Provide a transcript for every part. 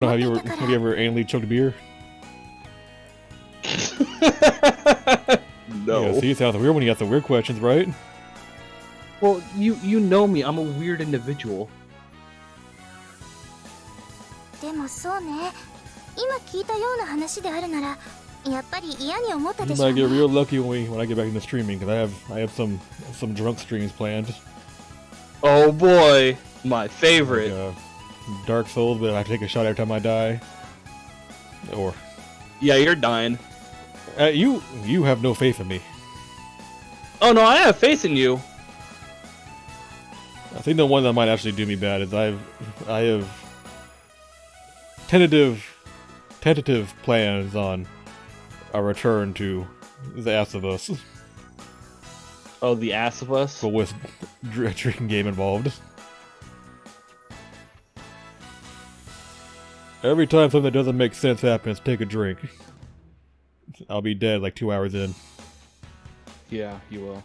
Have you ever anally choked beer? No. Yeah, see, it sounds weird when you ask the weird questions, right? Well, you know me. I'm a weird individual. でもそうね。今聞いたような話であるなら、やっぱり嫌に思ったで You しょう might ね。 get real lucky when I get back into streaming, because I have some drunk streams planned. Oh boy, my favorite. Like, Dark Souls, but I take a shot every time I die. Or Yeah, you're dying. you have no faith in me. Oh no, I have faith in you. I think the one that might actually do me bad is I have tentative plans on a return to The Last of Us, Oh, the ass of us. but with a drinking game involved. Every time something that doesn't make sense happens, take a drink. I'll be dead like 2 hours in. Yeah, you will.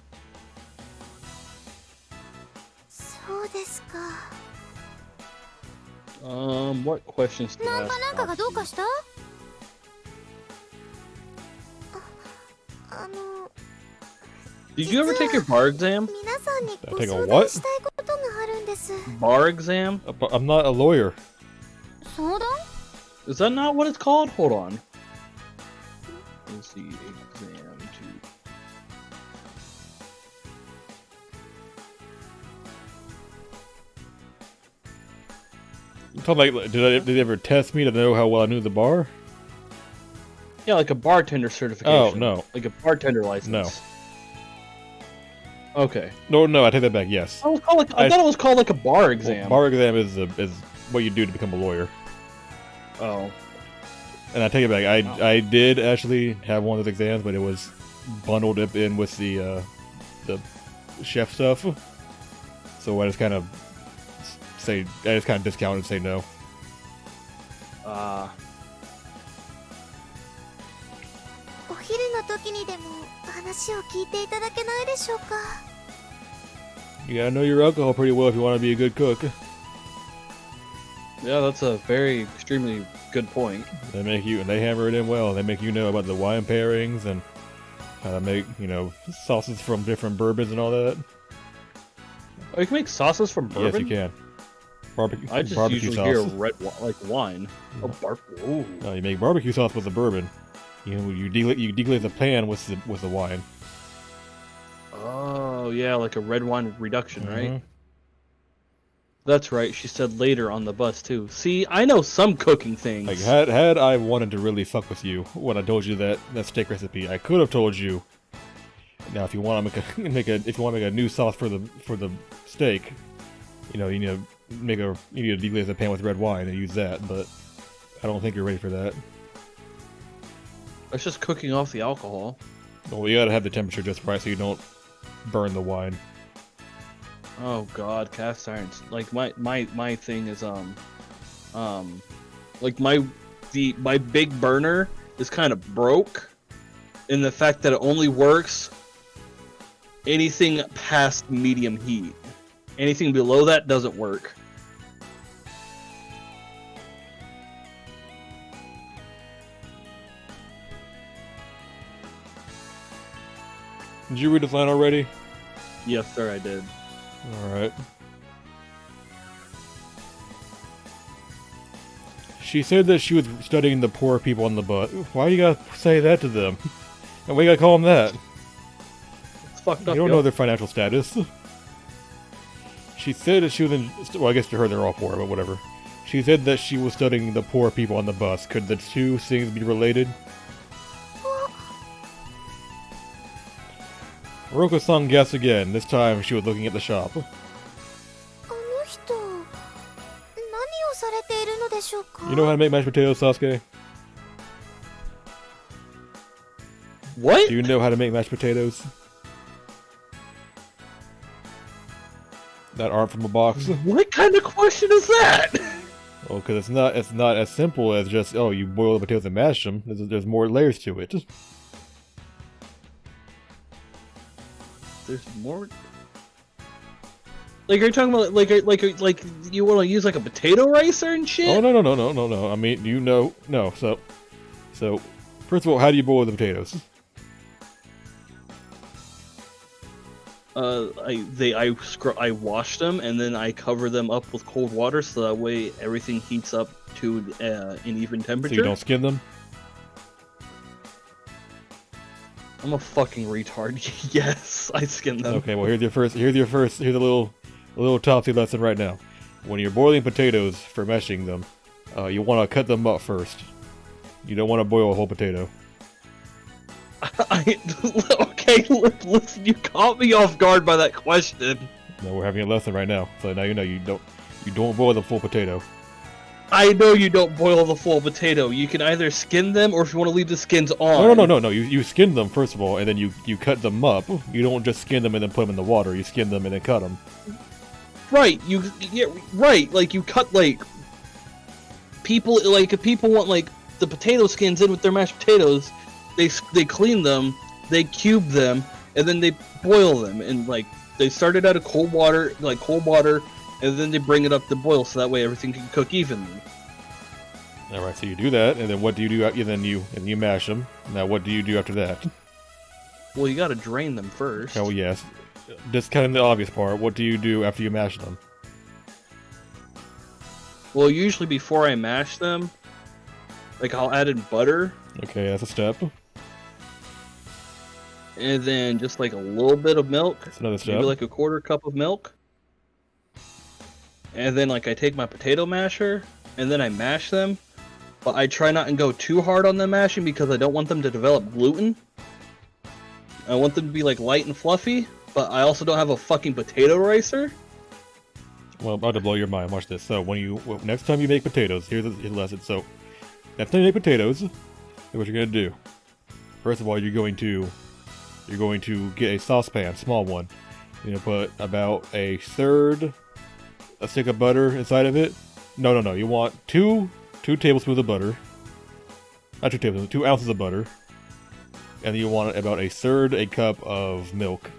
そうですか。 What questions to なん ask? かなんかがどうかした？あの、 Did you ever take your bar exam? 皆さんにご Take a 相 what? 談したいことがあるんです。 Bar exam? I'm not a lawyer. 相談？ Is that not what it's called? Hold on. Let's see. Exam 2. You talking like, did they ever test me to know how well I knew the bar? Yeah, like a bartender certification. Oh, no. Like a bartender license. No. Okay. No, I take that back. Yes. I thought it was called like a bar exam. Bar exam is what you do to become a lawyer. Oh. And I take it back. I did actually have one of those exams, but it was bundled up in with the chef stuff. So I just kind of discount and say no. お昼の時にでも話を聞いていただけないでしょうか。 You gotta know your alcohol pretty well if you want to be a good cook. Yeah, that's a very extremely good point. They hammer it in well. They make you know about the wine pairings and how to make, sauces from different bourbons and all that. Oh, you can make sauces from bourbon? Yes, you can. I just barbecue usually sauce. hear red like wine. Oh, ooh. No, you make barbecue sauce with the bourbon. You deglaze the pan with the wine. Oh, yeah, like a red wine reduction, right? Mhm. That's right. She said later on the bus too. See, I know some cooking things. Like had I wanted to really fuck with you when I told you that steak recipe, I could have told you. Now, if you want to make a new sauce for the steak, you need to deglaze the pan with red wine and use that. But I don't think you're ready for that. It's just cooking off the alcohol. Well, you gotta have the temperature just right so you don't burn the wine. Oh God, cast irons. Like my thing is like my big burner is kind of broke, in the fact that it only works anything past medium heat. Anything below that doesn't work. Did you read the line already? Yes, sir, I did. Alright. She said that she was studying the poor people on the bus. Why you gotta say that to them? And we gotta call them that? It's fucked up. You don't know their financial status. She said that she was in... Well, I guess to her they're all poor, but whatever. She said that she was studying the poor people on the bus. Could the two things be related? Ruriko-san guessed again. This time she was looking at the shop. あの人、何をされているのでしょうか。 You know how to make mashed potatoes, Sasuke? What? Do you know how to make mashed potatoes? That aren't from a box? What kind of question is that? Well, because it's not as simple as just, oh, you boil the potatoes and mash them. There's more layers to it. There's more. Like, are you talking about like you want to use like a potato ricer and shit? Oh no. I mean, no. So first of all, how do you boil the potatoes? I wash them and then I cover them up with cold water so that way everything heats up to an even temperature. So you don't skin them? I'm a fucking retard. Yes, I skin them. Okay, well here's a little Topsy lesson right now. When you're boiling potatoes for meshing them, you want to cut them up first. You don't want to boil a whole potato. Okay, listen, you caught me off guard by that question. No, we're having a lesson right now, so now you know you don't boil the full potato. I know you don't boil the full potato. You can either skin them, or if you want to leave the skins on. No. You skin them first of all, and then you cut them up. You don't just skin them and then put them in the water. You skin them and then cut them. Right. Right. Like you cut people if people want like the potato skins in with their mashed potatoes, they clean them, they cube them, and then they boil them, and like they start it out of cold water, and then they bring it up to boil, so that way everything can cook evenly. All right, so you do that, and then what do you do? Then you mash them. Now, what do you do after that? Well, you gotta drain them first. Oh yes, just kind of the obvious part. What do you do after you mash them? Well, usually before I mash them, like I'll add in butter. Okay, that's a step. And then just like a little bit of milk. That's another step. Maybe like a quarter cup of milk. And then like I take my potato masher and then I mash them. But I try not to go too hard on the mashing because I don't want them to develop gluten. I want them to be like light and fluffy, but I also don't have a fucking potato ricer. Well, I'm about to blow your mind. Watch this. So next time you make potatoes, here's the lesson. So next time you make potatoes, here's what you're gonna do. First of all, you're going to get a saucepan, small one. You're gonna put about a stick of butter inside of it. No. You want two tablespoons of butter. Not 2 tablespoons, 2 ounces of butter. And then you want about a cup of milk.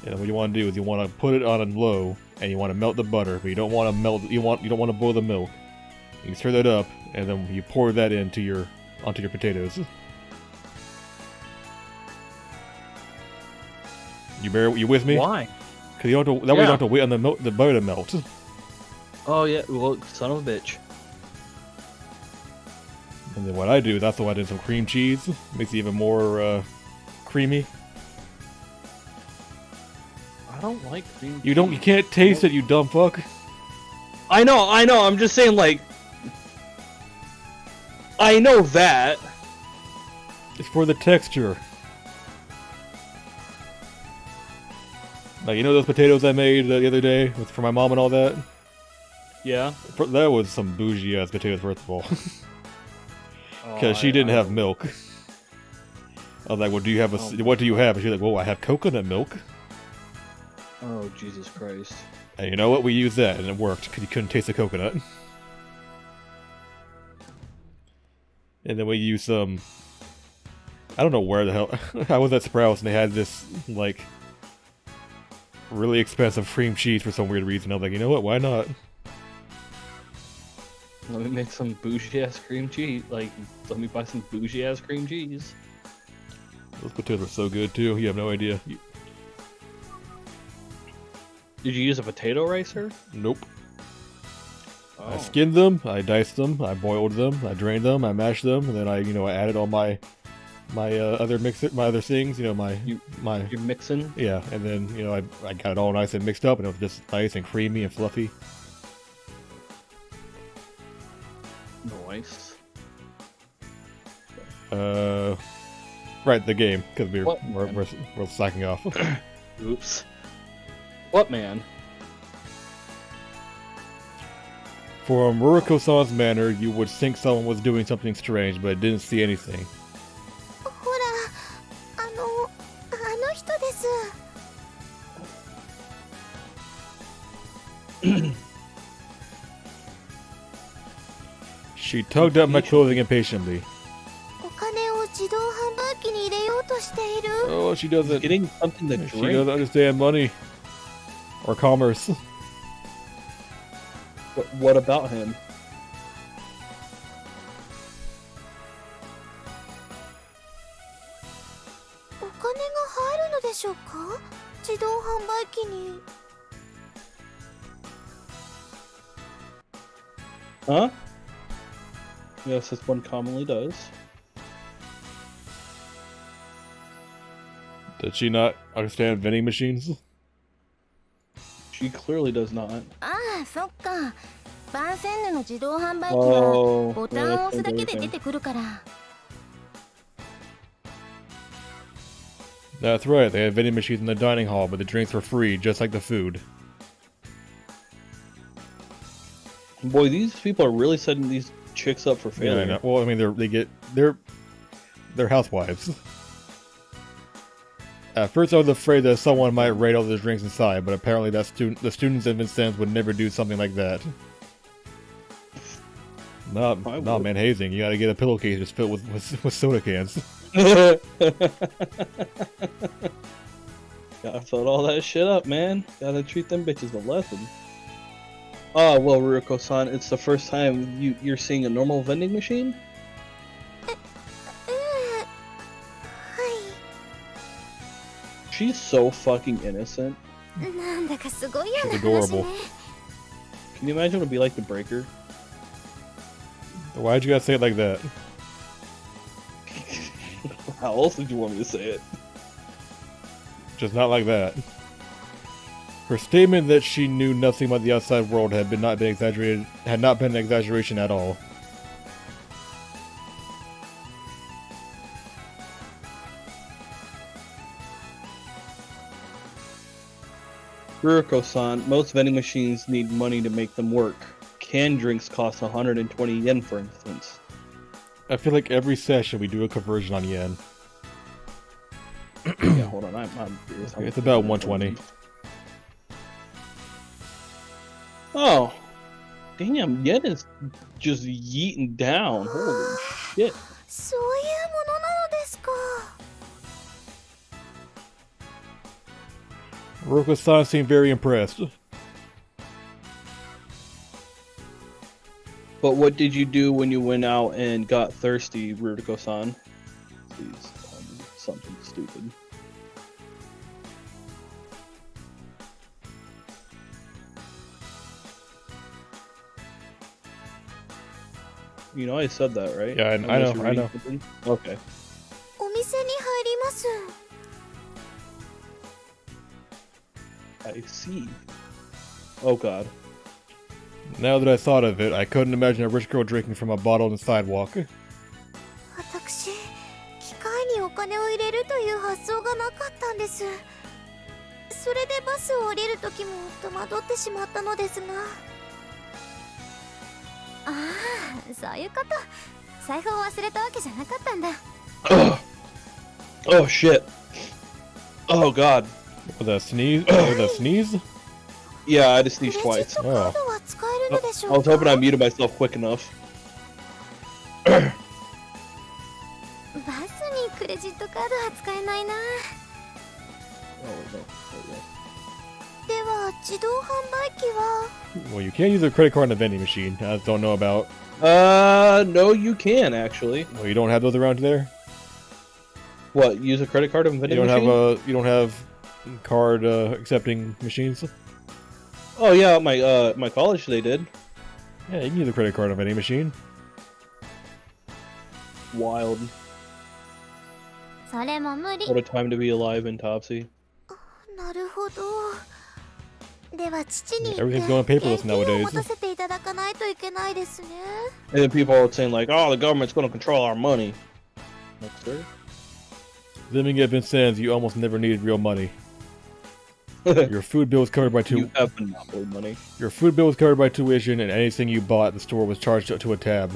And what you want to do is you want to put it on a low, and you want to melt the butter, but you don't want to boil the milk. You stir that up, and then you pour that onto your potatoes. You with me? Why? Because way you don't have to wait on the butter to melt. Oh yeah, well, son of a bitch. And then what I do is also add in some cream cheese. Makes it even more creamy. I don't like cream cheese. You can't taste it, you dumb fuck. I know, I'm just saying, like, I know that. It's for the texture. Like, you know those potatoes I made the other day for my mom and all that? Yeah. That was some bougie ass potatoes, first of all. Because she didn't have milk. I was like, well, what do you have? And she's like, well, I have coconut milk. Oh, Jesus Christ. And you know what? We used that, and it worked, because you couldn't taste the coconut. And then we used some... I don't know where the hell... I was at Sprouts, and they had this, like... really expensive cream cheese for some weird reason. I was like, you know what? Why not? Let me make some bougie-ass cream cheese. Like, let me buy some bougie-ass cream cheese. Those potatoes were so good, too. You have no idea. Did you use a potato ricer? Nope. Oh. I skinned them, I diced them, I boiled them, I drained them, I mashed them, and then I added all my other things, you're mixing? Yeah, and then, I got it all nice and mixed up, and it was just nice and creamy and fluffy. Nice. Right, the game, because we're slacking off. Oops. What man? From Ruriko-san's manner, you would think someone was doing something strange, but didn't see anything. ほら、あの人です。She tugged at my clothing impatiently. お金を自動販売機に入れようとしている。Oh, she doesn't. Getting something to She drink. doesn't understand money. Or commerce. What about him? お金が入るのでしょうか、自動販売機に。 Huh? Yes, as one commonly does. Does she not understand vending machines? She clearly does not. ああ、そっか。番線での自動販売機 Oh, はボタンを押すだけで出てくるから。 That's right, they had vending machines in the dining hall, but the drinks were free, just like the food. Boy, these people are really setting these chicks up for Yeah, I failure. know. Well, I mean, they're housewives. At first, I was afraid that someone might raid all the drinks inside, but apparently the students in Vincennes would never do something like that. Not man, hazing. You gotta get a pillowcase just filled with soda cans. Gotta fill all that shit up, man. Gotta treat them bitches a lesson. Oh, well, Ruriko-san, it's the first time you're seeing a normal vending machine? は She's so fucking innocent. い。なんだかすごいような She's 話 adorable. ね。 Can you imagine what it'd be like to break her? Why'd you gotta say it like that? How else did you want me to say it? Just not like that. Her statement that she knew nothing about the outside world had not been an exaggeration at all. Ruriko-san, most vending machines need money to make them work. Canned drinks cost 120 yen, for instance. I feel like every session we do a conversion on yen. Yeah, hold on, I'm curious. It's about 120. Oh, damn, yen is just yeeting down. Holy shit. そういうものなのですか。 Ruriko-san seemed very impressed. But what did you do when you went out and got thirsty, Ruriko-san? Please tell me something stupid. You know I said that, right? Yeah, I Unless know, you're I reading know. something? Okay. お店に入ります。 I see. Oh god. Now that I thought of it, I couldn't imagine a rich girl drinking from a bottle on the sidewalk. 私、機械にお金を入れるという発想がなかったんです。それでバスを降りるときも戸惑ってしまったのですが。ああ、そういうこと。財布を忘れたわけじゃなかったんだ。Oh shit. Oh god. With a sneeze? With a sneeze? Yeah, I just クレ sneezed ジ twice. ットカードは使えるのでしょ I う was か。 hoping I muted myself quick enough. バスにクレジットカードは使えないな。 Oh, no. では自動販売機は Well, you can't use a credit card in a vending machine. I just don't know about... No, you can actually. Well, you don't have those around there? What? Use a credit card in a You vending don't machine? you don't have card accepting machines? Oh yeah, at my college they did. Yeah, you can use a credit card on a vending machine. Wild. それも無理。 What a time to be alive in Topsy. なるほど。では父に Everything's 言 going って paperless 現金を nowadays. 持たせていただかないといけないですね。 And then people are saying like, "Oh, the government's going to control our money." Like, sir? Living at Vincennes, you almost never needed real money. Your food bill was covered by You have monopoly money. Your food bill was covered by tuition, and anything you bought at the store was charged to a tab.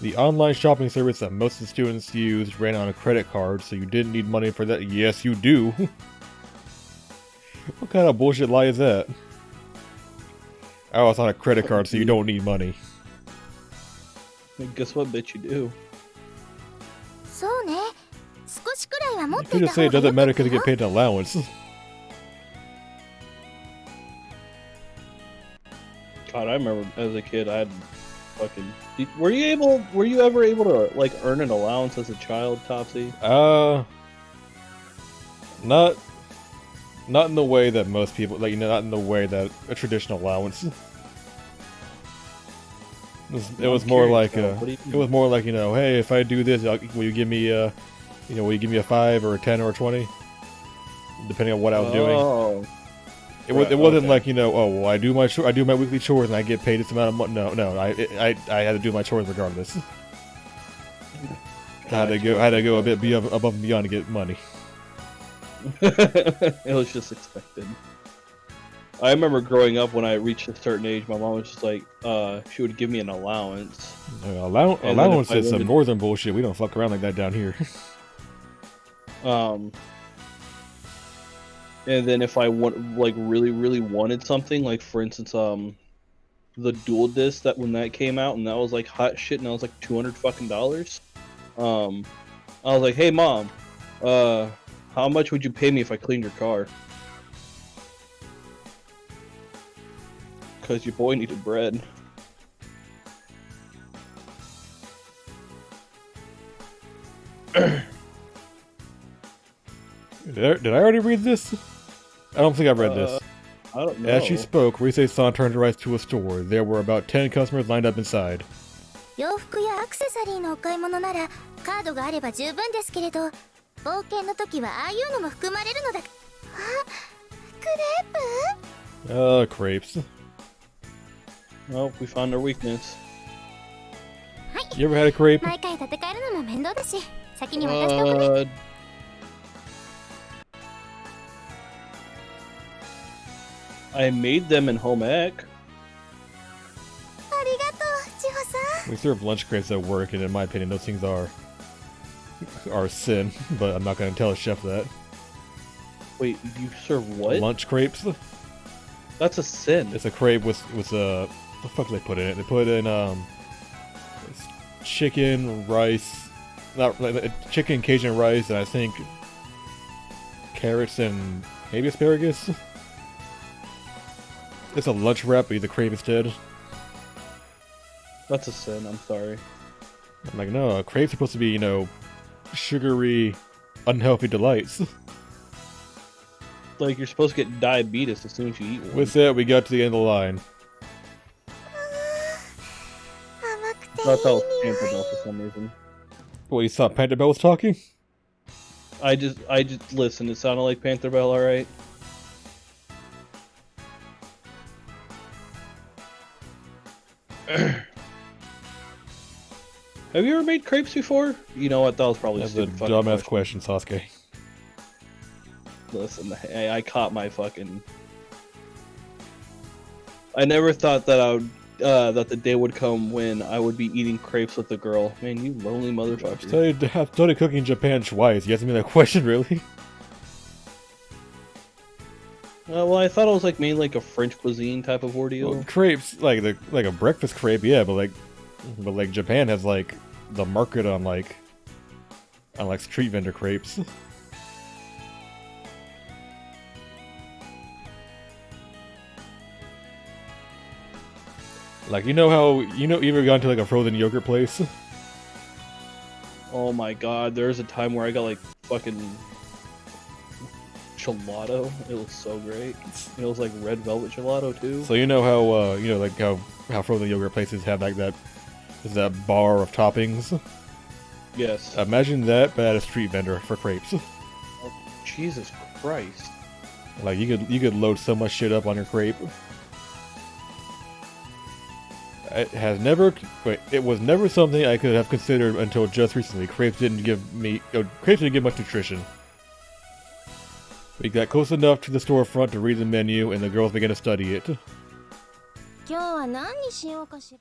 The online shopping service that most of the students used ran on a credit card, so you didn't need money for that. Yes, you do. What kind of bullshit lie is that? Oh, it's on a credit card, so you don't need money. Guess what, bitch, you do. そうね。少しくらいは持っ You てい could た just say 方 it が doesn't よか matter った because you よ get paid an allowance. God, I remember as a kid, I had fucking. Were you ever able to like earn an allowance as a child, Topsy? Not in the way that most people, like, not in the way that a traditional allowance. It was more like it was more like, hey, if I do this, will you give me will you give me a 5 or a 10 or a 20, depending on what I was doing. Oh. It wasn't like, oh, well, I do my weekly chores and I get paid this amount of money. No, I had to do my chores regardless. I had to go a bit above and beyond to get money. It was just expected. I remember growing up when I reached a certain age, my mom was just like, she would give me an allowance. Allowance is some northern bullshit. We don't fuck around like that down here. And then if I really wanted something, like for instance, the dual disc that when that came out and that was like hot shit and that was like $200 fucking. I was like, hey mom, how much would you pay me if I cleaned your car? Cause your boy needed bread. Did I already read this? I don't think I've read this. I don't know. As she spoke, Rise-san turned her eyes to a store. There were about 10 customers lined up inside. 洋服やアクセサリーのお買い物ならカードがあれば十分ですけれど、冒険の時はああいうのも含まれるのだ。あ、クレープ？ Crepes. Well, we found our weakness. You ever had a crepe? 毎回立て替えるのも面倒だし、先に渡しておくね。I made them in home ec. ありがとう、千穂さん。 We serve lunch crepes at work, and in my opinion, those things are sin. But I'm not gonna tell a chef that. Wait, you serve what? Lunch crepes? That's a sin. It's a crepe with what the fuck do they put in it? They put in chicken, rice, not like chicken, Cajun rice, and I think carrots and maybe asparagus. It's a lunch wrap, but you the crepe instead. That's a sin, I'm sorry. I'm like, no, a crepe's supposed to be, sugary, unhealthy delights. Like, you're supposed to get diabetes as soon as you eat one. With that, we got to the end of the line. 甘くていい That's how 匂 Panther い。 Bell for some reason. Well, you thought Panther Bell was talking? I just listen, it sounded like Panther Bell, alright? Have you ever made crepes before? You know what, that was probably That's a stupid fucking dumbass question, Sasuke. Listen, I caught my fucking... I never thought that I would, that the day would come when I would be eating crepes with a girl. Man, you lonely motherfucker. I've started cooking in Japan twice. You asking me that question, really? Well, I thought it was like mainly like a French cuisine type of ordeal. Well, crepes, like a breakfast crepe, yeah, but like Japan has like the market on like street vendor crepes. Like, you ever gone to like a frozen yogurt place? Oh my god, there was a time where I got like fucking gelato. It was so great. It was like red velvet gelato too. So how frozen yogurt places have like that bar of toppings. Yes. Imagine that, but at a street vendor for crepes. Oh, Jesus Christ. Like you could load so much shit up on your crepe. It was never something I could have considered until just recently. Crepes didn't give much nutrition. We got close enough to the storefront to read the menu, and the girls began to study it. 今日は何にしようかしら。